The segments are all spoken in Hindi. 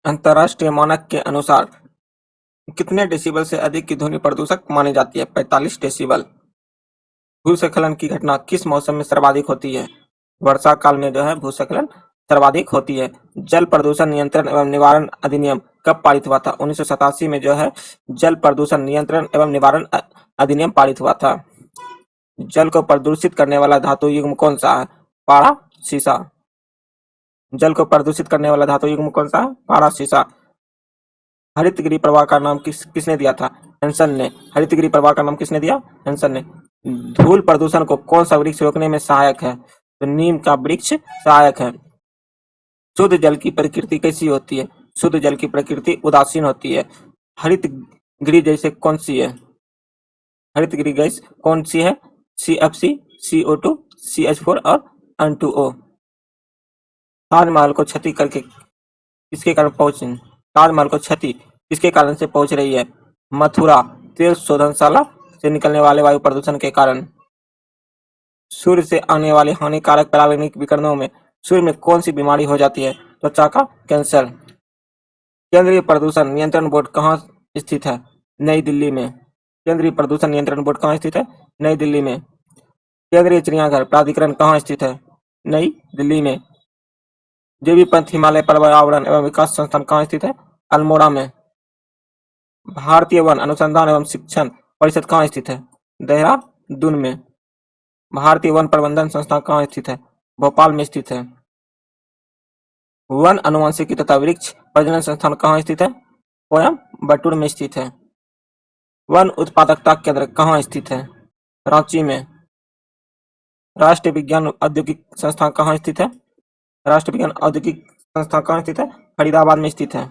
अंतर्राष्ट्रीय मानक के अनुसार कितने डेसिबल से अधिक की ध्वनि प्रदूषक मानी जाती है? 45 डेसिबल। भूस्खलन की घटना किस मौसम में सर्वाधिक होती है? वर्षा काल में जो है भूस्खलन सर्वाधिक होती है। जल प्रदूषण नियंत्रण एवं निवारण अधिनियम कब पारित हुआ था? 1987 में जो है जल प्रदूषण नियंत्रण एवं निवारण अधिनियम पारित हुआ था। जल को प्रदूषित करने वाला धातु युग्म कौन सा है? पारा, सीसा। जल को प्रदूषित करने वाला धातु युग्म कौन सा है? पारा, सीसा। हरित गृह प्रवाह का नाम किसने दिया था? हेंसन ने। हरित गृह प्रवाह का नाम किसने दिया? हेंसन ने। धूल प्रदूषण को कौन सा वृक्ष रोकने में सहायक है? तो नीम का वृक्ष सहायक है। शुद्ध जल की प्रकृति कैसी होती है? शुद्ध जल की प्रकृति उदासीन होती है। हरित गृह जैसे कौन सी है? हरित गृह गैस कौन सी है? CFC, CO2, CH4 और N2O। ताजमहल को क्षति करके किसके कारण पहुंची? ताजमहल को क्षति किसके कारण से पहुंच रही है? मथुरा तेल शोधनशाला से निकलने वाले वायु प्रदूषण के कारण। सूर्य से आने वाले हानिकारक पराबैंगनी विकिरणों में सूर्य में कौन सी बीमारी हो जाती है? त्वचा का कैंसर। केंद्रीय प्रदूषण नियंत्रण बोर्ड कहाँ स्थित है? नई दिल्ली में। केंद्रीय प्रदूषण नियंत्रण बोर्ड कहाँ स्थित है? नई दिल्ली में। केंद्रीय चिड़ियाघर प्राधिकरण कहाँ स्थित है? नई दिल्ली में। जेबी पंत हिमालय पर्यावरण एवं विकास संस्थान कहाँ स्थित है? अल्मोड़ा में। भारतीय वन अनुसंधान एवं शिक्षण परिषद कहाँ स्थित है? देहरादून में। भारतीय वन प्रबंधन संस्थान कहाँ स्थित है? भोपाल में स्थित है। वन अनुवांशिकी तथा वृक्ष प्रजनन संस्थान कहाँ स्थित है? कोयम्बटूर में स्थित है। वन उत्पादकता केंद्र कहाँ स्थित है? रांची में। राष्ट्रीय विज्ञान औद्योगिक संस्थान कहाँ स्थित है? राष्ट्रीय विज्ञान औद्योगिक संस्थान कहाँ स्थित है? फरीदाबाद में स्थित है।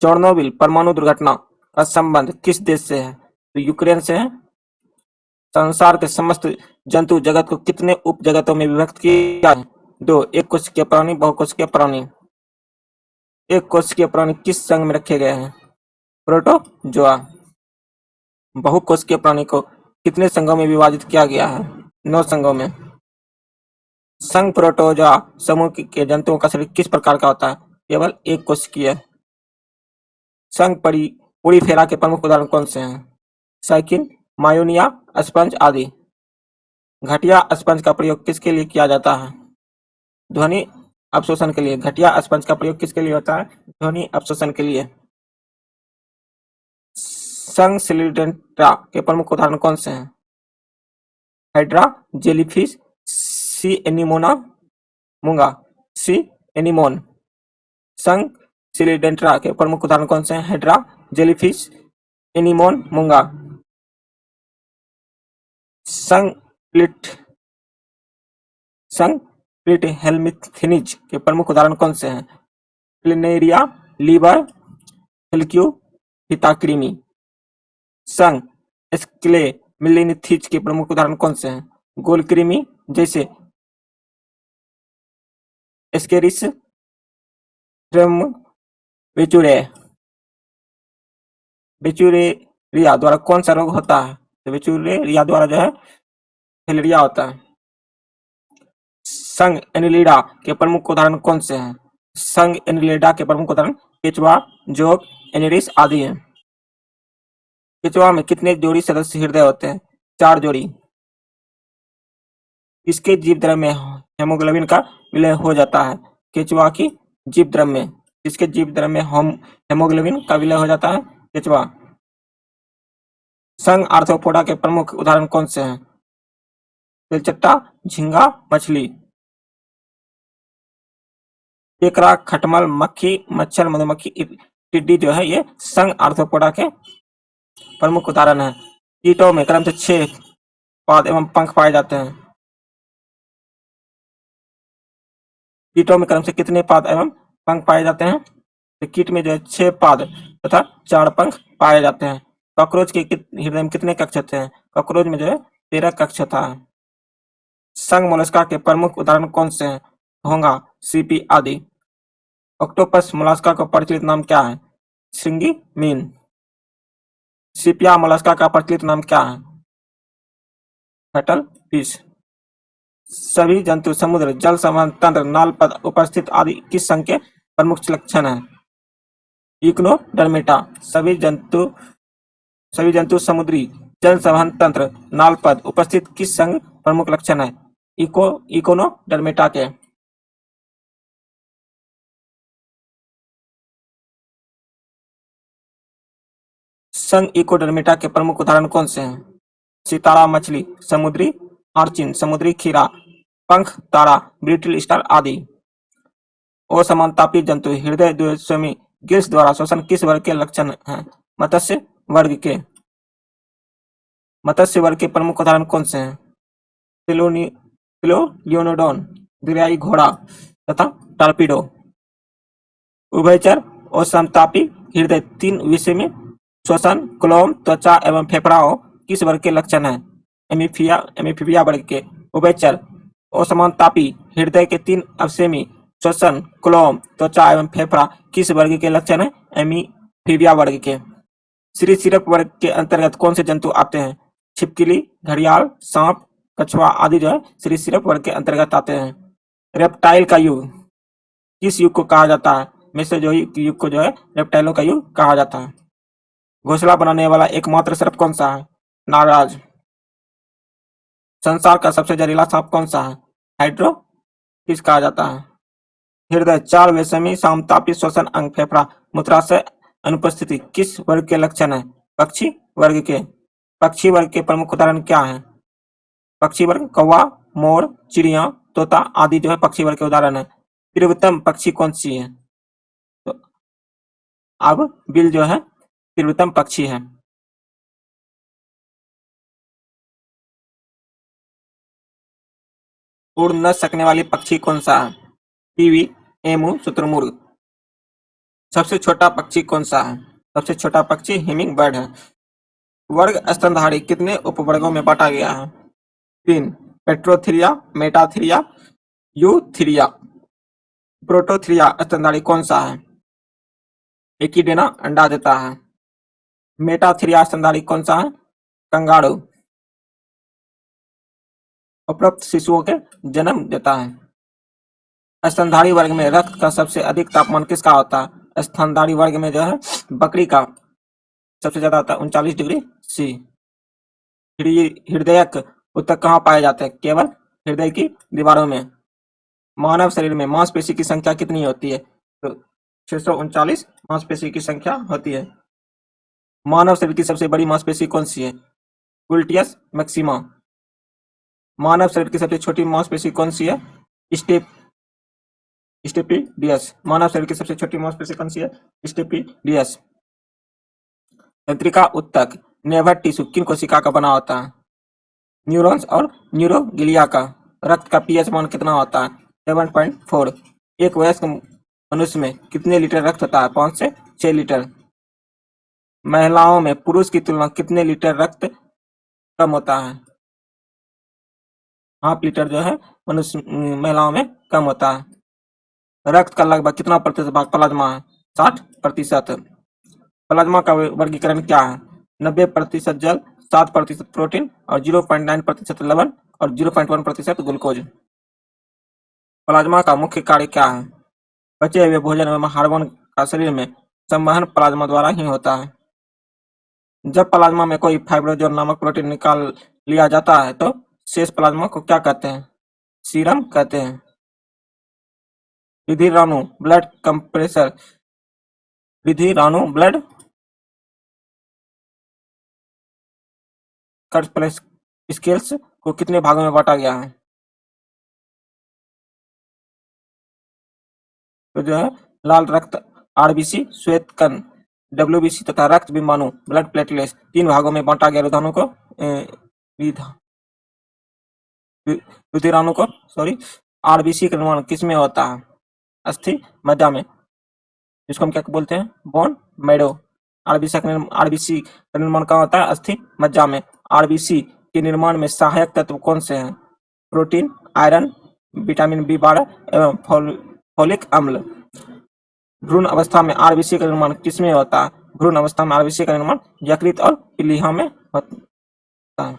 चोर्नोबिल परमाणु दुर्घटना का संबंध किस देश से है? तो यूक्रेन से है। संसार के समस्त जंतु जगत को कितने उप जगतों में विभक्त किया है? 2। एक कोशिकीय प्राणी, बहुकोशिकीय प्राणी। एक कोशिकीय प्राणी किस संघ में रखे गए हैं? प्रोटोजोआ। बहुकोशिकीय प्राणी को कितने संघों में विभाजित किया गया है? 9 संघों में। संघ प्रोटोजोआ समूह के जंतुओं का शरीर किस प्रकार का होता है? केवल एक कोशिकीय। संघ पोड़ीफेरा के प्रमुख उदाहरण कौन से हैं? साइकिन, मायोनिया, स्पंज आदि। घटिया स्पंज का प्रयोग किसके लिए किया जाता है? ध्वनि अवशोषण के लिए। घटिया स्पंज का प्रयोग किसके लिए होता है? ध्वनि अवशोषण के लिए। संघ सिलिडेंट्रा के प्रमुख उदाहरण कौन से हैं? हाइड्रा, जेलीफिश, सी एनीमोना, मूंगा। सी एनीमोन। संघ सिलिडेंट्रा के प्रमुख उदाहरण कौन से हैं? हाइड्रा, जेलीफिश, एनीमोन, मूंगा। संघ प्लिट के प्रमुख उदाहरण कौन से हैं? प्लिनेरिया, लीवर, हेल्क्यू, हिताकृमि। संघ स्क्लेमिलिनिथिज के प्रमुख उदाहरण कौन से हैं? गोलकृमि जैसे एस्केरिस, बेचूरेरिया द्वारा कौन सा रोग होता है? तो बेचूरेरिया द्वारा जो है फिलेरिया होता है। संघ एनिलिडा के प्रमुख उदाहरण कौन से हैं? संघ एनिलिडा के प्रमुख उदाहरण केचुआ, जोग, एनिरिस आदि हैं। केचुआ में कितने जोड़ी सदस्य हृदय होते हैं? 4 जोड़ी। किसके जीव द्रव्य में हेमोग्लोबिन का विलय हो जाता है? केचुआ की जीव द्रव्य में। किसके जीव द्रव्य में हेमोग्लोबिन का विलय हो जाता है? केचुआ। संघ आर्थ्रोपोडा के प्रमुख उदाहरण कौन से हैं? तिलचट्टा, झींगा, मछली। केकड़ा, खटमल, मक्खी, मच्छर, मधुमक्खी, टिड्डी जो है ये संघ आर्थ्रोपोडा के प्रमुख उदाहरण हैं। कीटों में क्रम से 6 पाद एवं पंख पाए जाते हैं। कीटों में क्रम से कितने पाद एवं पंख पाए जाते हैं? तो कीट में जो है 6 पाद तथा 4 पंख पाए जाते हैं। कॉकरोच के हृदय में कितने कक्ष होते हैं? कॉकरोच में जो है 13 कक्ष होता है। संघ मोलस्का के प्रमुख उदाहरण कौन से हैं? घोंघा, सीपी आदि। ऑक्टोपस मोलस्का का प्रचलित नाम क्या है? श्रृंगी मीन। सीपिया मोलस्का का प्रचलित नाम क्या है? Cuttle fish. सभी जंतु समुद्र, जल संवहन तंत्र, नाल पद, उपस्थित आदि किस संघ के प्रमुख लक्षण है? इग्नोडर्मेटा सभी जंतु समुद्री जल संवहन तंत्र नालपद उपस्थित किस संघ प्रमुख लक्षण है? इकोनोडर्मेटा के। संघ इकोडर्मेटा के प्रमुख उदाहरण कौन से हैं? सितारा मछली, समुद्री आर्चिन, समुद्री खीरा, पंख तारा, ब्रिटल स्टार आदि। असमानतापी जंतु हृदय द्विस्वामी गिल्स द्वारा शोषण किस वर्ग के लक्षण हैं? मत्स्य वर्ग के। मत्स्य वर्ग के प्रमुख उदाहरण कौन से हैं? लियोनोडोन, दरियाई घोड़ा तथा टार्पीडो। उभयचर असमतापी हृदय तीन विषय में श्वसन, क्लोम, त्वचा एवं फेफड़ाओं किस वर्ग के लक्षण है? एमिफिबिया वर्ग के। उभयचर असमानतापी हृदय के तीन अवयवी श्वसन, क्लोम, त्वचा एवं फेफड़ा किस वर्ग के लक्षण है? एमिफिबिया वर्ग के। सरीसृप वर्ग के अंतर्गत कौन से जंतु आते हैं? छिपकली, घड़ियाल, सांप, कछुआ आदि जो है सरीसृप वर्ग के अंतर्गत आते हैं। रेप्टाइल का युग किस युग को कहा जाता है? मेसोजोइक युग को जो है रेप्टाइलों का युग कहा जाता है। घोंसला बनाने वाला एकमात्र सर्प कौन सा है? नागराज। संसार का सबसे जहरीला सांप कौन सा है? हाइड्रोफिस कहा जाता है। हृदय चार वेशमी सामतापी श्वसन अंग फेफड़ा मूत्राशय अनुपस्थिति किस वर्ग के लक्षण है? पक्षी वर्ग के। पक्षी वर्ग के प्रमुख उदाहरण क्या हैं? पक्षी वर्ग कौवा, मोर, चिड़िया, तोता आदि जो है पक्षी वर्ग के उदाहरण है। तीव्रतम पक्षी कौन सी है? तो अब बिल जो है तीव्रतम पक्षी है। उड़ न सकने वाली पक्षी कौन सा है? टीवी, एमू, शुतुरमुर्ग। सबसे छोटा पक्षी कौन सा है? सबसे छोटा पक्षी हिमिंग बर्ड है। वर्ग स्तनधारी कितने उपवर्गों में बांटा गया है? 3। पेट्रोथीरिया, मेटाथीरिया, यूथीरिया। प्रोटोथीरिया स्तनधारी कौन सा है? एकिडेना अंडा देता है। मेटाथीरिया स्तनधारी कौन सा है? कंगारू। उपरोक्त शिशुओं के जन्म देता है। स्तनधारी वर्ग में रक्त का सबसे अधिक तापमान किसका होता है? स्तनधारी वर्ग में जो है बकरी का सबसे ज्यादा होता है 39 डिग्री सी। हृदयक ऊतक कहाँ पाए जाते हैं? केवल हृदय की दीवारों में। मानव शरीर में मांसपेशी की संख्या कितनी होती है? तो 639 मांसपेशी की संख्या होती है। मानव शरीर की सबसे बड़ी मांसपेशी कौन सी है? गुल्टियस मैक्सिमा। मानव शरीर की सबसे छोटी मांसपेशी कौन सी है? स्टेपिडियस। मानव शरीर की सबसे छोटी मांसपेशी कौन सी है? स्टेपिडियस। तंत्रिका ऊतक नेर्वस टिश्यू किन कोशिका का बना होता है? न्यूरॉन्स और न्यूरोग्लिया का। रक्त का पीएच मान कितना होता है? 7.4। एक वयस्क मनुष्य में कितने लीटर रक्त होता है? 5 से 6 लीटर। महिलाओं में पुरुष की तुलना कितने लीटर रक्त कम होता है? हाफ लीटर जो है मनुष्य महिलाओं में कम होता है। रक्त का लगभग कितना प्रतिशत भाग प्लाज्मा है? 60%। प्लाज्मा का वर्गीकरण क्या है? 90% जल, 7% प्रोटीन और 0.9% लवण और 0.1% ग्लूकोज। प्लाज्मा का मुख्य कार्य क्या है? बचे हुए भोजन एवं हार्मोन का शरीर में संवहन प्लाज्मा द्वारा ही होता है। जब प्लाज्मा में कोई फाइब्रोजोन नामक प्रोटीन निकाल लिया जाता है तो शेष प्लाज्मा को क्या कहते हैं? सीरम कहते हैं। विधिराणु ब्लड कंप्रेसर विधिराणु ब्लड स्केल्स को कितने भागों में बांटा गया है? तो जो है लाल रक्त आरबीसी, श्वेत कण डब्ल्यूबीसी तथा रक्त बिंबाणु ब्लड प्लेटलेट्स 3 भागों में बांटा गया रुधिराणु को रुधिराणु को आरबीसी का निर्माण किसमें होता है? अस्थि मज्जा में, जिसको हम क्या बोलते हैं? Bone marrow. आरबीसी का निर्माण कहाँ होता है? अस्थि मज्जा में। आरबीसी के निर्माण में सहायक तत्व कौन से हैं? प्रोटीन, आयरन, विटामिन बी12 एवं फोलिक अम्ल। भ्रूण अवस्था में आरबीसी का निर्माण किसमें होता है? भ्रूण अवस्था में आरबीसी का निर्माण यकृत और प्लीहा में होता है।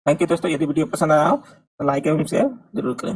थैंक यू दोस्तों, यदि वीडियो पसंद आया हो तो लाइक एवं शेयर जरूर करें।